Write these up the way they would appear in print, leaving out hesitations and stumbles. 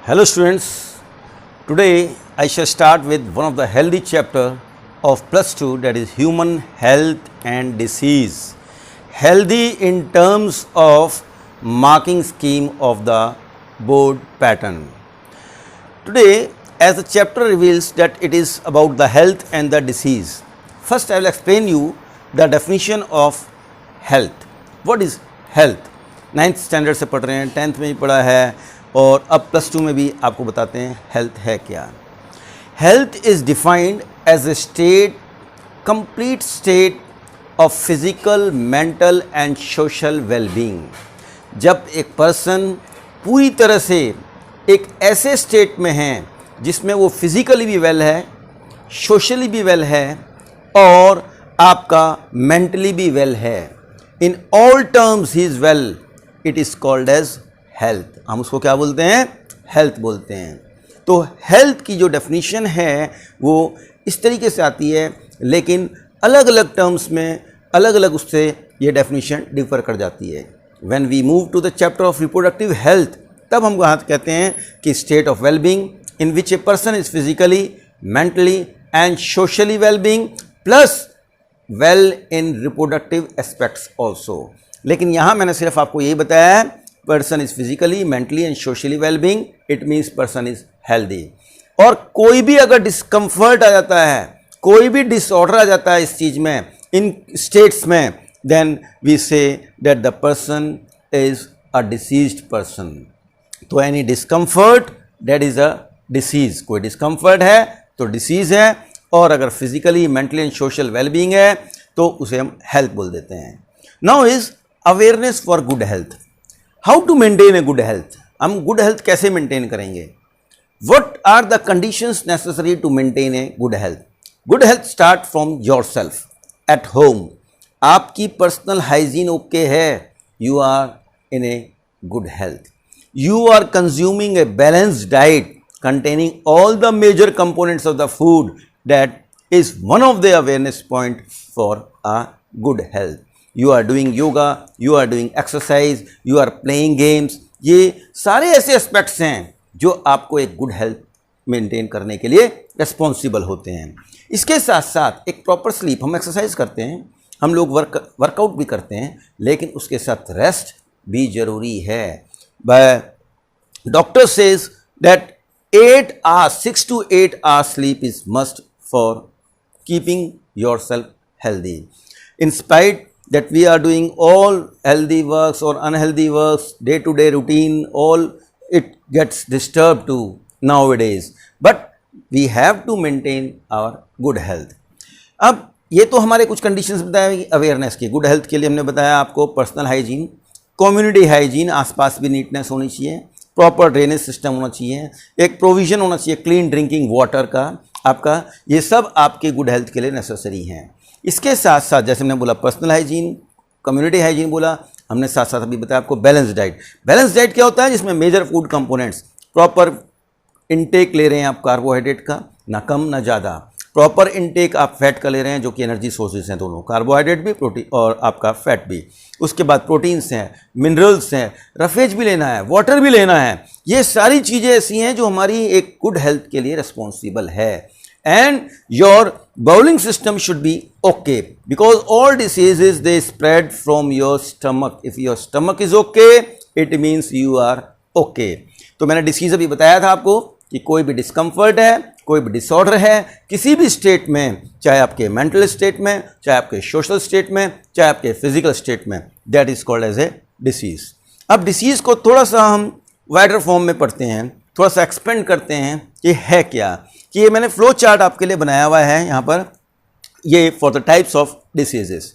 Hello students, today I shall start with one of the healthy chapter of plus 2, that is human health and disease. Healthy in terms of marking scheme of the board pattern. Today as the chapter reveals that it is about the health and the disease. First I will explain you the definition of health. What is health? 9th standard से पढ़ रहे हैं, 10th में भी पढ़ा है और अब प्लस 2 में भी आपको बताते हैं हेल्थ है क्या. Health is defined as a state, complete state of physical, mental and social wellbeing. जब एक पर्सन पूरी तरह से एक ऐसे स्टेट में है जिसमें वो फिज़िकली भी वेल है, सोशली भी वेल है और आपका मेंटली भी वेल है. In all terms he is well, it is called as health. हम उसको क्या बोलते हैं? हेल्थ बोलते हैं. तो हेल्थ की जो डेफिनेशन है वो इस तरीके से आती है, लेकिन अलग अलग टर्म्स में अलग अलग उससे ये डेफिनेशन डिफर कर जाती है. When we move to the chapter of reproductive health, तब हम वहाँ कहते हैं कि state of wellbeing in which a person is physically, mentally and socially wellbeing plus well in reproductive aspects also. लेकिन यहाँ मैंने सिर्फ आपको यही बताया है, person is physically, mentally and socially wellbeing, it means person is healthy. और कोई भी अगर डिस्कम्फर्ट आ जाता है, कोई भी डिसऑर्डर आ जाता है इस चीज़ में, इन स्टेट्स में, then we say that the person is a diseased person. तो any discomfort that is a disease. कोई डिस्कम्फर्ट है तो डिसीज़ है, और अगर physically, mentally and social wellbeing है तो उसे हम हेल्थ बोल देते हैं. Now is awareness for good health. How to maintain a good health? हम गुड हेल्थ कैसे मेंटेन करेंगे? What are the conditions necessary to maintain a good health? Good health start from your self at home. आपकी personal hygiene okay है, you are in a good health. You are consuming a balanced diet containing all the major components of the food, that is one of the awareness point for a good health. You are doing yoga, you are doing exercise, you are playing games. ये सारे ऐसे aspects हैं जो आपको एक good health maintain करने के लिए रिस्पॉन्सिबल होते हैं. इसके साथ साथ एक प्रॉपर स्लीप, हम एक्सरसाइज करते हैं, हम लोग वर्कआउट भी करते हैं, लेकिन उसके साथ रेस्ट भी ज़रूरी है. Doctor says that 8 hours, 6 to 8 hours sleep is must for keeping yourself healthy. In spite that we are doing all healthy works or unhealthy works, day-to-day routine, all it gets disturbed too nowadays. But we have to maintain our good health. अब ये तो हमारे कुछ conditions बताए awareness की. Good health के लिए हमने बताया आपको पर्सनल हाइजीन, कम्युनिटी हाइजीन, आसपास भी नीटनेस होनी चाहिए, प्रॉपर ड्रेनेज सिस्टम होना चाहिए, एक प्रोविज़न होना चाहिए क्लीन ड्रिंकिंग वाटर का आपका. ये सब आपके गुड हेल्थ के लिए नेसेसरी हैं. इसके साथ साथ जैसे हमने बोला पर्सनल हाइजीन, कम्युनिटी हाइजीन बोला हमने, साथ साथ अभी बताया आपको बैलेंस डाइट. बैलेंस डाइट क्या होता है? जिसमें major food components, proper intake ले रहे हैं आप कार्बोहाइड्रेट का, ना कम ना ज़्यादा. प्रॉपर इनटेक आप फैट का ले रहे हैं, जो कि एनर्जी सोर्सेज हैं दोनों, कार्बोहाइड्रेट भी, प्रोटीन और आपका फैट भी. उसके बाद प्रोटीन्स हैं, मिनरल्स हैं, रफेज भी लेना है, वाटर भी लेना है. ये सारी चीज़ें ऐसी हैं जो हमारी एक गुड हेल्थ के लिए रिस्पॉन्सिबल है. And your bowling system should be okay, because all diseases they spread from your stomach. If your stomach is okay, it means you are okay. तो मैंने डिसीज अभी बताया था आपको कि कोई भी डिस्कम्फर्ट है, कोई भी डिसऑर्डर है, किसी भी स्टेट में, चाहे आपके मेंटल स्टेट में, चाहे आपके सोशल स्टेट में, चाहे आपके फिजिकल स्टेट में, that is called as a disease. अब डिसीज़ को थोड़ा सा हम वाइडर फॉर्म में पढ़ते हैं, थोड़ा सा एक्सपेंड करते हैं कि है क्या. कि ये मैंने फ्लो चार्ट आपके लिए बनाया हुआ है यहाँ पर, ये for the types of diseases.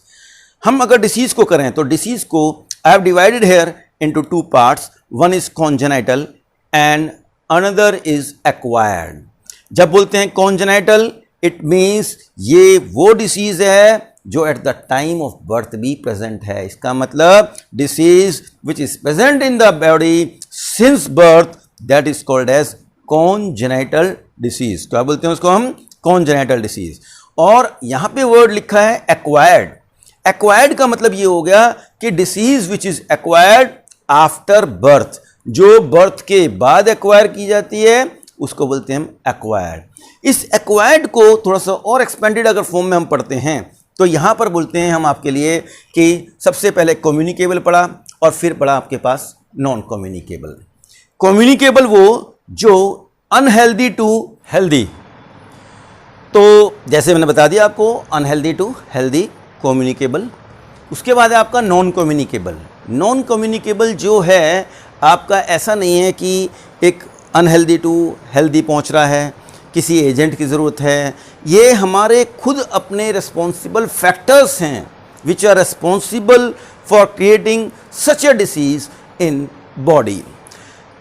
हम अगर डिसीज़ को करें तो डिसीज़ को I have divided here into 2 parts. One is congenital and another is acquired. जब बोलते हैं कॉन्जेनाइटल, इट मीन्स ये वो डिसीज़ है जो at the time of birth भी प्रेजेंट है. इसका मतलब disease which is present in the body since birth, that is called as congenital disease. क्या बोलते हैं उसको हम? Congenital disease. और यहाँ पे वर्ड लिखा है एक्वायर्ड. एक्वायर्ड का मतलब ये हो गया कि disease which is acquired after birth. जो बर्थ के बाद एक्वायर की जाती है उसको बोलते हैं हम एक्वायर्ड। इस एक्वायर्ड को थोड़ा सा और एक्सपेंडेड अगर फॉर्म में हम पढ़ते हैं तो यहाँ पर बोलते हैं हम आपके लिए कि सबसे पहले कम्युनिकेबल पढ़ा और फिर पढ़ा आपके पास नॉन कम्युनिकेबल। कम्युनिकेबल वो जो अनहेल्दी टू हेल्दी, तो जैसे मैंने बता दिया आपको अनहेल्दी टू हेल्दी कम्युनिकेबल। उसके बाद है आपका नॉन कम्युनिकेबल। नॉन कम्युनिकेबल जो है आपका ऐसा नहीं है कि एक अनहेल्दी टू हेल्दी पहुंच रहा है, किसी एजेंट की ज़रूरत है, ये हमारे खुद अपने रिस्पॉन्सिबल फैक्टर्स हैं which are responsible for creating such a disease in body.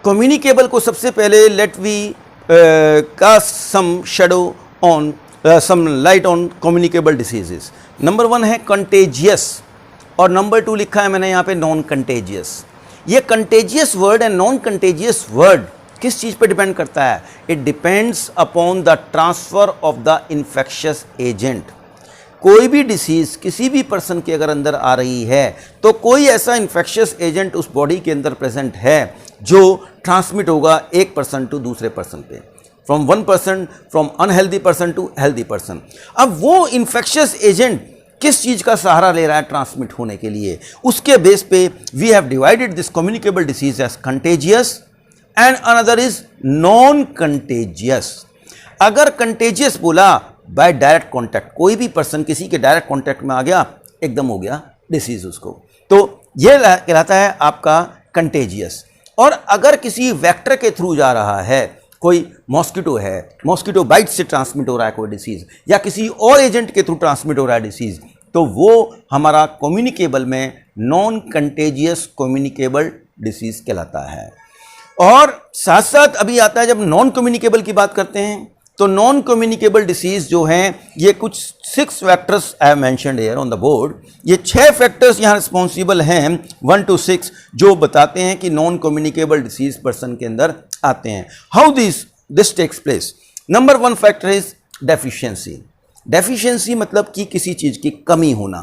Communicable को सबसे पहले let we cast some shadow on some light on communicable diseases. Number 1 है कंटेजियस और नंबर 2 लिखा है मैंने यहाँ पे नॉन कंटेजियस। ये contagious word and non contagious word किस चीज़ पे डिपेंड करता है? It depends upon the transfer of the infectious agent. कोई भी डिसीज़ किसी भी पर्सन के अगर अंदर आ रही है तो कोई ऐसा इन्फेक्शियस एजेंट उस बॉडी के अंदर प्रेजेंट है जो ट्रांसमिट होगा एक पर्सन टू दूसरे पर्सन पे, from one person, from unhealthy person to healthy person. अब वो इन्फेक्शियस एजेंट किस चीज़ का सहारा ले रहा है ट्रांसमिट होने के लिए, उसके बेस पे we have divided this communicable disease as contagious and another is non contagious. अगर कंटेजियस बोला बाय डायरेक्ट कॉन्टैक्ट, कोई भी पर्सन किसी के डायरेक्ट कॉन्टैक्ट में आ गया एकदम हो गया डिसीज उसको, तो ये कहलाता है आपका कंटेजियस। और अगर किसी वेक्टर के थ्रू जा रहा है, कोई मॉस्किटो है, मॉस्किटो बाइट से ट्रांसमिट हो रहा है कोई डिसीज़, या किसी और एजेंट के थ्रू ट्रांसमिट हो रहा है डिसीज़, तो वो हमारा कम्युनिकेबल में नॉन कंटेजियस कम्युनिकेबल डिसीज़ कहलाता है। और साथ साथ अभी आता है जब नॉन कम्युनिकेबल की बात करते हैं तो नॉन कम्युनिकेबल डिसीज़ जो हैं ये कुछ 6 factors I have mentioned here on the board. ये 6 फैक्टर्स यहाँ रिस्पॉन्सिबल हैं 1 to 6 जो बताते हैं कि नॉन कम्युनिकेबल डिसीज़ पर्सन के अंदर आते हैं। How this takes place? Number 1 factor is deficiency. Deficiency मतलब कि किसी चीज़ की कमी होना।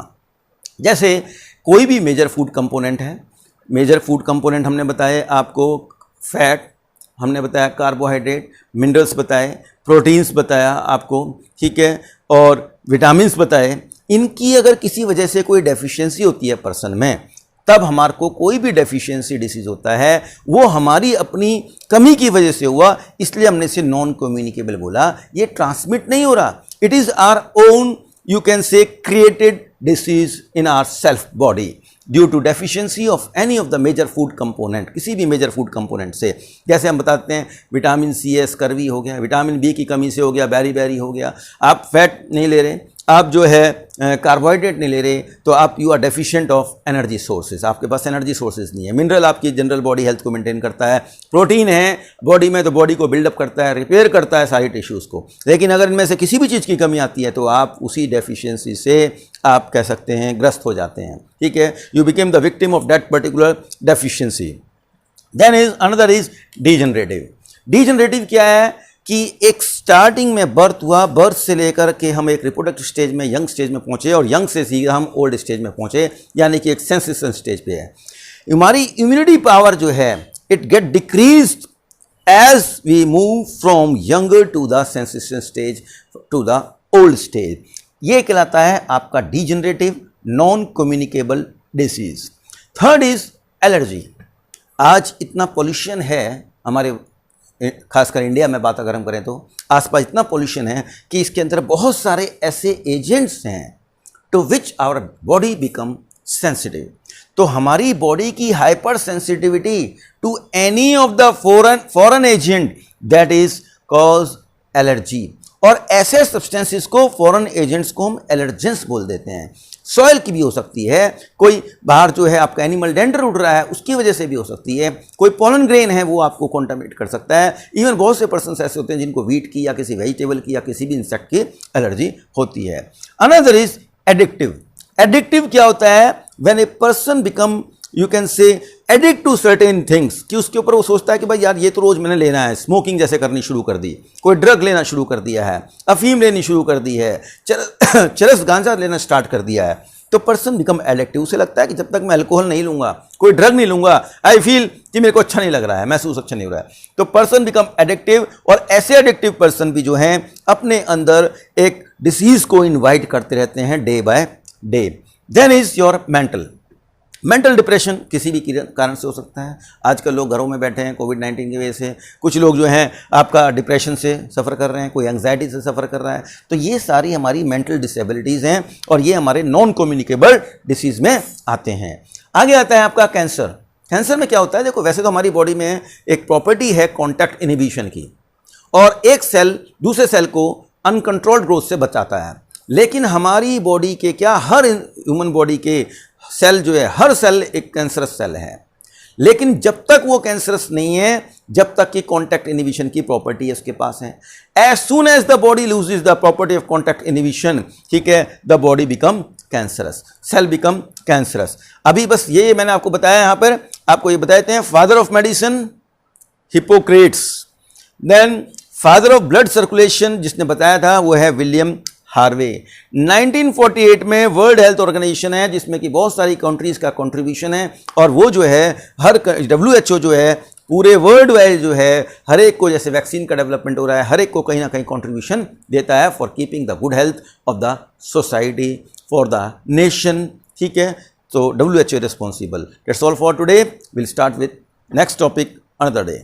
जैसे कोई भी मेजर फूड कंपोनेंट है, मेजर फूड कंपोनेंट हमने बताए आपको, फैट हमने बताया, कार्बोहाइड्रेट, मिनरल्स बताए, प्रोटीन्स बताया आपको, ठीक है, और विटामिन्स बताए। इनकी अगर किसी वजह से कोई डेफिशिएंसी होती है पर्सन में, तब हमारे को कोई भी डेफिशिएंसी डिसीज़ होता है वो हमारी अपनी कमी की वजह से हुआ, इसलिए हमने इसे नॉन कम्युनिकेबल बोला। ये ट्रांसमिट नहीं हो रहा, it is our own you can say created disease in our self body due to deficiency of any of the major food component, किसी भी मेजर फूड कंपोनेंट से। जैसे हम बताते हैं विटामिन सी है, स्कर्वी हो गया, विटामिन बी की कमी से हो गया, बैरी हो गया। आप फैट नहीं ले रहे, आप जो है कार्बोहाइड्रेट नहीं ले रहे, तो आप you are deficient of energy sources, आपके पास एनर्जी सोर्सेज नहीं है। मिनरल आपकी जनरल बॉडी हेल्थ को मेंटेन करता है, प्रोटीन है बॉडी में तो बॉडी को बिल्डअप करता है, रिपेयर करता है सारी टिश्यूज़ को। लेकिन अगर इनमें से किसी भी चीज़ की कमी आती है तो आप उसी डेफिशिएंसी से आप कह सकते हैं ग्रस्त हो जाते हैं, ठीक है, you became the victim of that particular deficiency. Then is another is degenerative. Degenerative क्या है कि एक स्टार्टिंग में बर्थ हुआ, बर्थ से लेकर के हम एक रिप्रोडक्टिव स्टेज में, यंग स्टेज में पहुंचे, और यंग से सीधा हम ओल्ड स्टेज में पहुंचे, यानी कि एक सेंसेशन स्टेज पे है। हमारी इम्यूनिटी पावर जो है it get decreased as we move from younger to the sensation stage to the old stage. ये कहलाता है आपका degenerative non communicable disease. Third is allergy. आज इतना पोल्यूशन है हमारे, खासकर इंडिया में बात अगर हम करें तो आसपास इतना पोल्यूशन है कि इसके अंदर बहुत सारे ऐसे एजेंट्स हैं to which our body become sensitive. तो हमारी बॉडी की hyper sensitivity to any of the foreign agent that is cause allergy. और ऐसे सब्सटेंसेस को, फॉरेन एजेंट्स को हम एलर्जेंस बोल देते हैं। सॉइल की भी हो सकती है, कोई बाहर जो है आपका एनिमल डेंडर उड़ रहा है उसकी वजह से भी हो सकती है, कोई पॉलन ग्रेन है वो आपको कॉन्टामिनेट कर सकता है। इवन बहुत से पर्सन ऐसे होते हैं जिनको वीट की या किसी वेजिटेबल की या किसी भी इंसेक्ट की एलर्जी होती है। Another is addictive. एडिक्टिव क्या होता है? When a person become you can say addict to certain things, कि उसके ऊपर वो सोचता है कि भाई यार ये तो रोज़ मैंने लेना है, स्मोकिंग जैसे करनी शुरू कर दी, कोई ड्रग लेना शुरू कर दिया है, अफीम लेनी शुरू कर दी है, चरस गांजा लेना स्टार्ट कर दिया है, तो पर्सन बिकम एडिक्टिव। उसे लगता है कि जब तक मैं अल्कोहल नहीं लूंगा, कोई ड्रग नहीं लूंगा, आई फील कि मेरे को अच्छा नहीं लग रहा है, महसूस अच्छा नहीं हो रहा है। तो पर्सन बिकम एडिक्टिव, और ऐसे एडिक्टिव पर्सन भी जो हैं अपने अंदर एक डिसीज को इन्वाइट करते रहते हैं day by day. Then is your mental depression किसी भी कारण से हो सकता है। आजकल लोग घरों में बैठे हैं कोविड-19 की वजह से, कुछ लोग जो हैं आपका डिप्रेशन से सफ़र कर रहे हैं, कोई एंग्जाइटी से सफ़र कर रहा है। तो ये सारी हमारी मेंटल डिसेबिलिटीज़ हैं और ये हमारे नॉन कम्युनिकेबल डिसीज़ में आते हैं। आगे आता है आपका कैंसर। कैंसर में क्या होता है, देखो वैसे तो हमारी बॉडी में एक प्रॉपर्टी है कॉन्टैक्ट इनहिबिशन की, और एक सेल दूसरे सेल को अनकंट्रोल्ड ग्रोथ से बचाता है। लेकिन हमारी बॉडी के क्या, हर ह्यूमन बॉडी के सेल जो है, हर सेल एक कैंसरस सेल है। लेकिन जब तक वो कैंसरस नहीं है, जब तक कि कॉन्टैक्ट इनहिबिशन की प्रॉपर्टी उसके पास है। As soon as the body loses the property of contact inhibition, ठीक है, the body become cancerous, cell become cancerous. अभी बस ये मैंने आपको बताया, यहां पर आपको ये बताते हैं father of medicine Hippocrates. Then father of blood circulation जिसने बताया था वो है विलियम हार्वे। 1948 में वर्ल्ड हेल्थ ऑर्गेनाइजेशन है जिसमें कि बहुत सारी कंट्रीज का कंट्रीब्यूशन है, और वो जो है हर WHO जो है पूरे वर्ल्ड वाइड जो है हर एक को, जैसे वैक्सीन का डेवलपमेंट हो रहा है, हर एक को कहीं ना कहीं कंट्रीब्यूशन देता है for keeping the good health of the society, for the nation, ठीक है। तो WHO responsible. That's all for today. Will start with next topic another day.